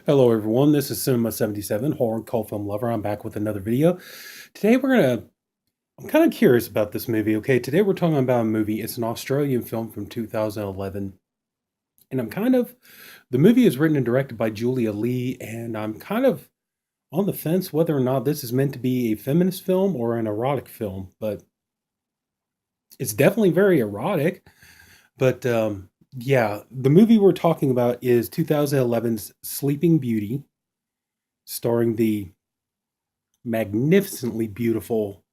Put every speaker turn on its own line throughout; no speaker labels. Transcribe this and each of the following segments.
Hello everyone, this is Sinema77, horror and cult film lover. I'm back with another video. Today I'm kind of curious about this movie, okay? Today we're talking about a movie. It's an Australian film from 2011. And the movie is written and directed by Julia Leigh, and I'm kind of on the fence whether or not this is meant to be a feminist film or an erotic film. But it's definitely very erotic. But yeah, the movie we're talking about is 2011's Sleeping Beauty, starring the magnificently beautiful,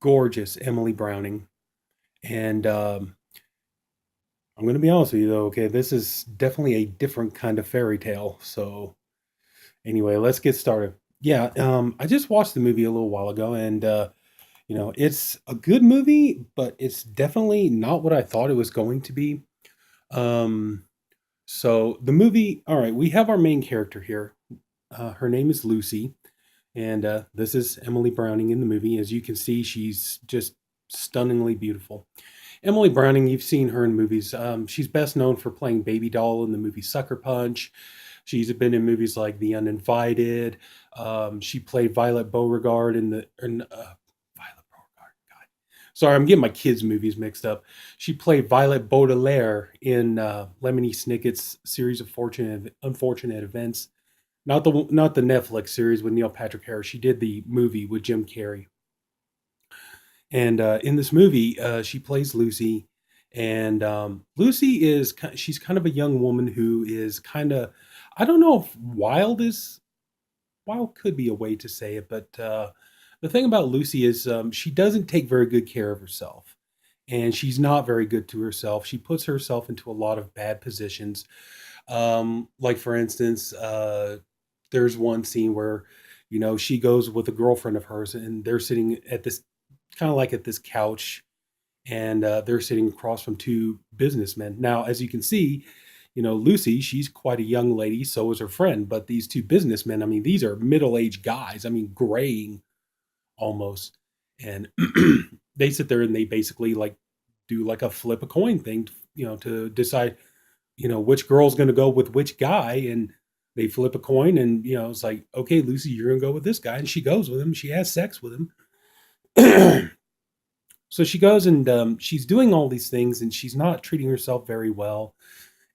gorgeous Emily Browning. And I'm going to be honest with you, though, okay, this is definitely a different kind of fairy tale. So, anyway, let's get started. Yeah, I just watched the movie a little while ago, and it's a good movie, but it's definitely not what I thought it was going to be. Um, so the movie, all right, we have our main character here. Her name is Lucy, and this is Emily Browning in the movie. As you can see, she's just stunningly beautiful. Emily Browning, you've seen her in movies. She's best known for playing Baby Doll in the movie Sucker Punch. She's been in movies like The Uninvited. She played Violet Beauregard Violet Beauregard. God, sorry, I'm getting my kids' movies mixed up. She played Violet Baudelaire in Lemony Snicket's series of unfortunate events. Not the Netflix series with Neil Patrick Harris. She did the movie with Jim Carrey. And in this movie, she plays Lucy, and Lucy she's kind of a young woman who is kind of, I don't know if wild could be a way to say it, but the thing about Lucy is she doesn't take very good care of herself, and she's not very good to herself. She puts herself into a lot of bad positions. Like for instance, there's one scene where she goes with a girlfriend of hers, and they're sitting at this kind of like at this couch, and they're sitting across from two businessmen. Now, as you can see, Lucy, she's quite a young lady, so is her friend, but these two businessmen, I mean, these are middle-aged guys, I mean, graying almost. And they sit there and they basically like do like a flip a coin thing, to decide, which girl's going to go with which guy. And they flip a coin, and it's like, okay, Lucy, you're going to go with this guy, and she goes with him. She has sex with him. So she goes, and she's doing all these things, and she's not treating herself very well.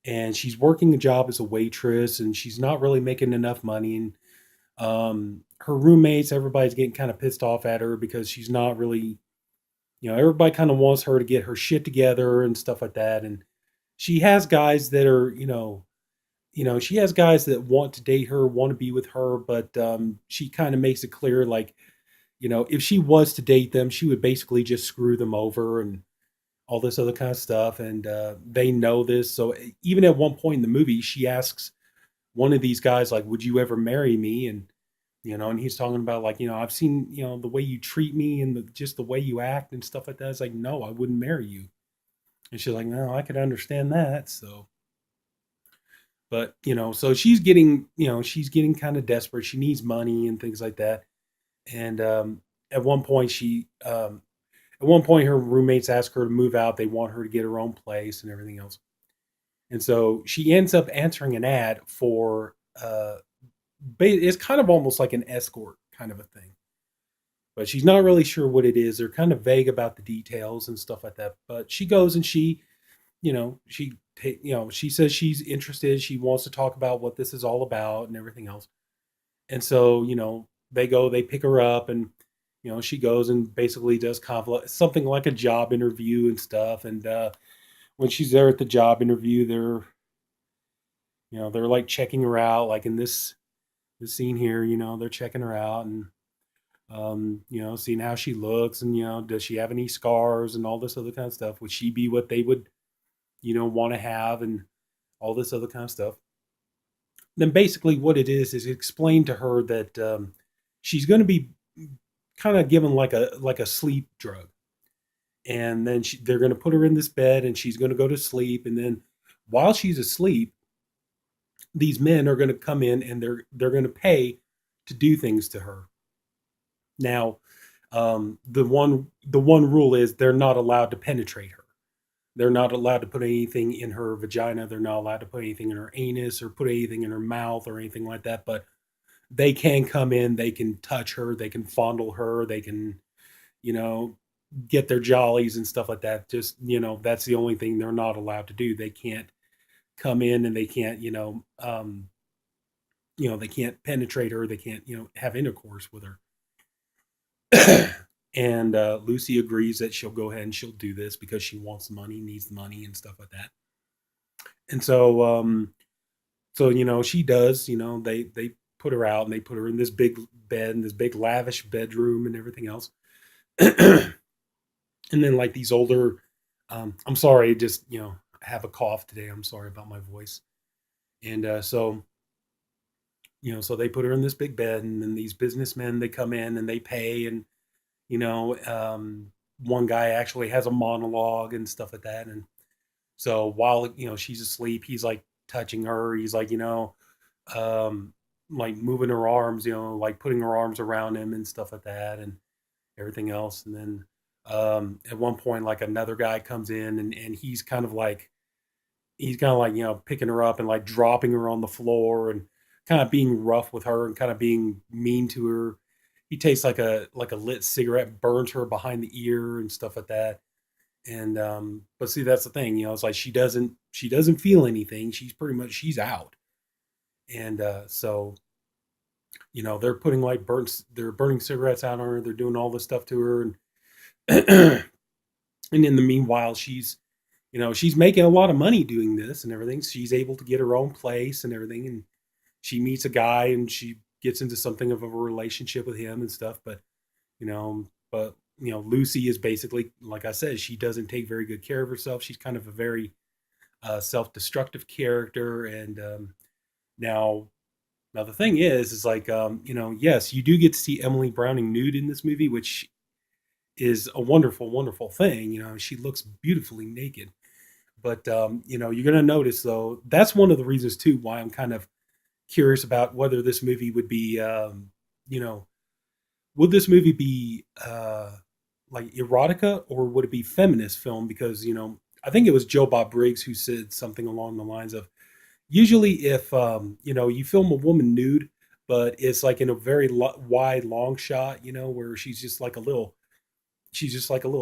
And she's working a job as a waitress, and she's not really making enough money. And her roommates, everybody's getting kind of pissed off at her because she's not really, everybody kind of wants her to get her shit together and stuff like that. And she has guys that are, she has guys that want to date her, want to be with her, but she kind of makes it clear, like, if she was to date them, she would basically just screw them over and all this other kind of stuff. And they know this. So even at one point in the movie, she asks one of these guys, like, would you ever marry me? And he's talking about, like, I've seen, the way you treat me and just the way you act and stuff like that. It's like, no, I wouldn't marry you. And she's like, no, I could understand that. So, but, so she's getting kind of desperate. She needs money and things like that. And at one point, her roommates ask her to move out. They want her to get her own place and everything else. And so she ends up answering an ad for it's kind of almost like an escort kind of a thing. But she's not really sure what it is. They're kind of vague about the details and stuff like that. But she goes, and she says she's interested. She wants to talk about what this is all about and everything else. And so, they pick her up, and she goes and basically does something like a job interview and stuff. And when she's there at the job interview, they're like checking her out, like in this scene here. They're checking her out, and seeing how she looks, and does she have any scars and all this other kind of stuff. Would she be what they would want to have, and all this other kind of stuff. Then basically what it is explained to her that she's going to be kind of given like a sleep drug. And then they're going to put her in this bed, and she's going to go to sleep. And then while she's asleep, these men are going to come in, and they're going to pay to do things to her. Now, the one rule is they're not allowed to penetrate her. They're not allowed to put anything in her vagina. They're not allowed to put anything in her anus or put anything in her mouth or anything like that. But they can come in, they can touch her, they can fondle her, they can, you know, get their jollies and stuff like that. Just, that's the only thing they're not allowed to do. They can't come in and they can't, they can't penetrate her, they can't, have intercourse with her. And Lucy agrees that she'll go ahead and she'll do this because she wants money, needs money, and stuff like that. And so she does. They put her out and they put her in this big bed, in this big lavish bedroom, and everything else. And then like these older, I'm sorry, just I have a cough today. I'm sorry about my voice. And so they put her in this big bed, and then these businessmen, they come in and they pay, and you know, one guy actually has a monologue and stuff like that. And so while she's asleep, he's like touching her. He's like um, like moving her arms, like putting her arms around him and stuff like that, and everything else. And then at one point, like another guy comes in, and he's kind of like picking her up and like dropping her on the floor and kind of being rough with her and kind of being mean to her. He takes like a lit cigarette, burns her behind the ear and stuff like that. And but see, that's the thing, it's like she doesn't feel anything. She's out. And so they're burning cigarettes out on her. They're doing all this stuff to her, and and in the meanwhile, she's making a lot of money doing this and everything. She's able to get her own place and everything, and she meets a guy and she gets into something of a relationship with him and stuff. But Lucy is basically, like I said, she doesn't take very good care of herself. She's kind of a very self-destructive character. And now now the thing is like, yes, you do get to see Emily Browning nude in this movie, which is a wonderful, wonderful thing. She looks beautifully naked. But you're going to notice though, that's one of the reasons too why I'm kind of curious about whether this movie would be, you know, would this movie be like erotica, or would it be feminist film? Because I think it was Joe Bob Briggs who said something along the lines of, usually if you film a woman nude, but it's like in a very wide long shot, where she's just like a little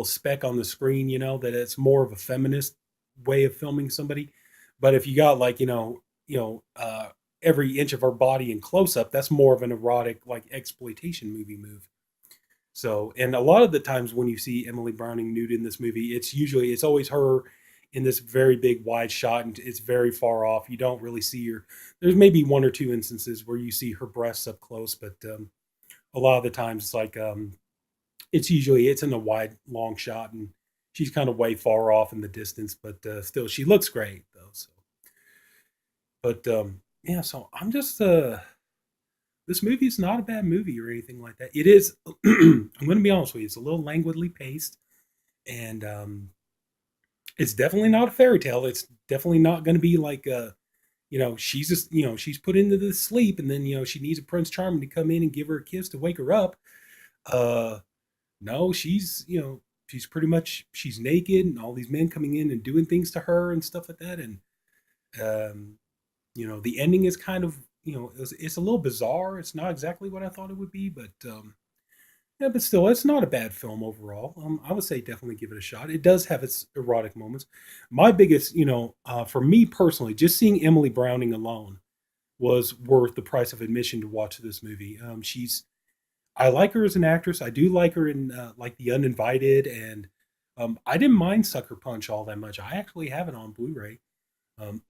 speck on the screen, that it's more of a feminist way of filming somebody. But if you got like, every inch of her body in close up, that's more of an erotic, like exploitation movie move. So, and a lot of the times when you see Emily Browning nude in this movie, it's always her in this very big wide shot, and it's very far off. You don't really see her. There's maybe one or two instances where you see her breasts up close, but a lot of the times it's like, it's in a wide long shot, and she's kind of way far off in the distance, but still she looks great though. So, but yeah, so I'm just this movie is not a bad movie or anything like that. It is. I'm going to be honest with you. It's a little languidly paced, and it's definitely not a fairy tale. It's definitely not going to be like she's just she's put into the sleep, and then she needs a Prince Charming to come in and give her a kiss to wake her up. Uh, no, she's pretty much, she's naked, and all these men coming in and doing things to her and stuff like that. And um, the ending is kind of, it's a little bizarre. It's not exactly what I thought it would be, but yeah, but still, it's not a bad film overall. I would say definitely give it a shot. It does have its erotic moments. My biggest, for me personally, just seeing Emily Browning alone was worth the price of admission to watch this movie. I like her as an actress. I do like her in like The Uninvited, and I didn't mind Sucker Punch all that much. I actually have it on Blu-ray. Um,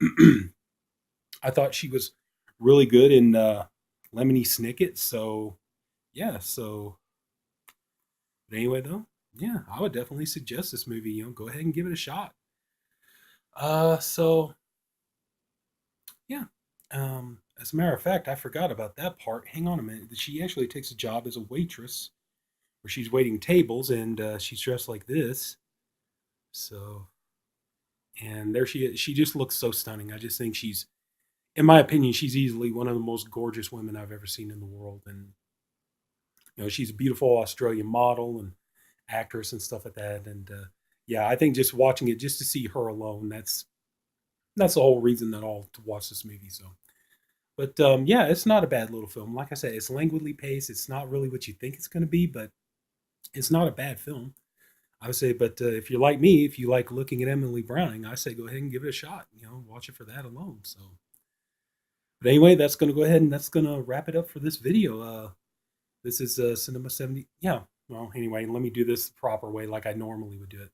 I thought she was really good in Lemony Snicket. So yeah. So but anyway, though, yeah, I would definitely suggest this movie. Go ahead and give it a shot. So yeah. As a matter of fact, I forgot about that part. Hang on a minute. She actually takes a job as a waitress, where she's waiting tables, and she's dressed like this. So, and there she is. She just looks so stunning. I just think in my opinion, she's easily one of the most gorgeous women I've ever seen in the world. And she's a beautiful Australian model and actress and stuff like that. And Yeah, I think just watching it just to see her alone, that's the whole reason that I'll to watch this movie. So, but yeah, it's not a bad little film. Like I said, it's languidly paced. It's not really what you think it's going to be, but it's not a bad film. I would say, but if you're like me, if you like looking at Emily Browning, I say go ahead and give it a shot. Watch it for that alone. So, but anyway, that's going to go ahead and that's going to wrap it up for this video. This is Cinema 70. Yeah. Well, anyway, let me do this the proper way, like I normally would do it.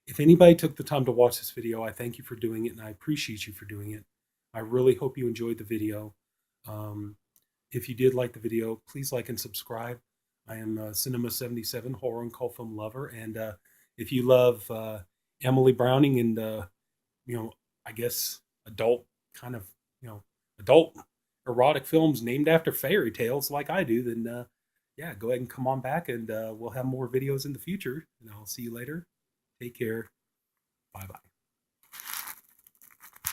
If anybody took the time to watch this video, I thank you for doing it, and I appreciate you for doing it. I really hope you enjoyed the video. Um, if you did like the video, please like and subscribe. I am Sinema77, horror and cult film lover, and if you love Emily Browning and you know, I guess adult kind of adult erotic films named after fairy tales like I do, then yeah, go ahead and come on back, and we'll have more videos in the future. And I'll see you later. Take care. Bye bye.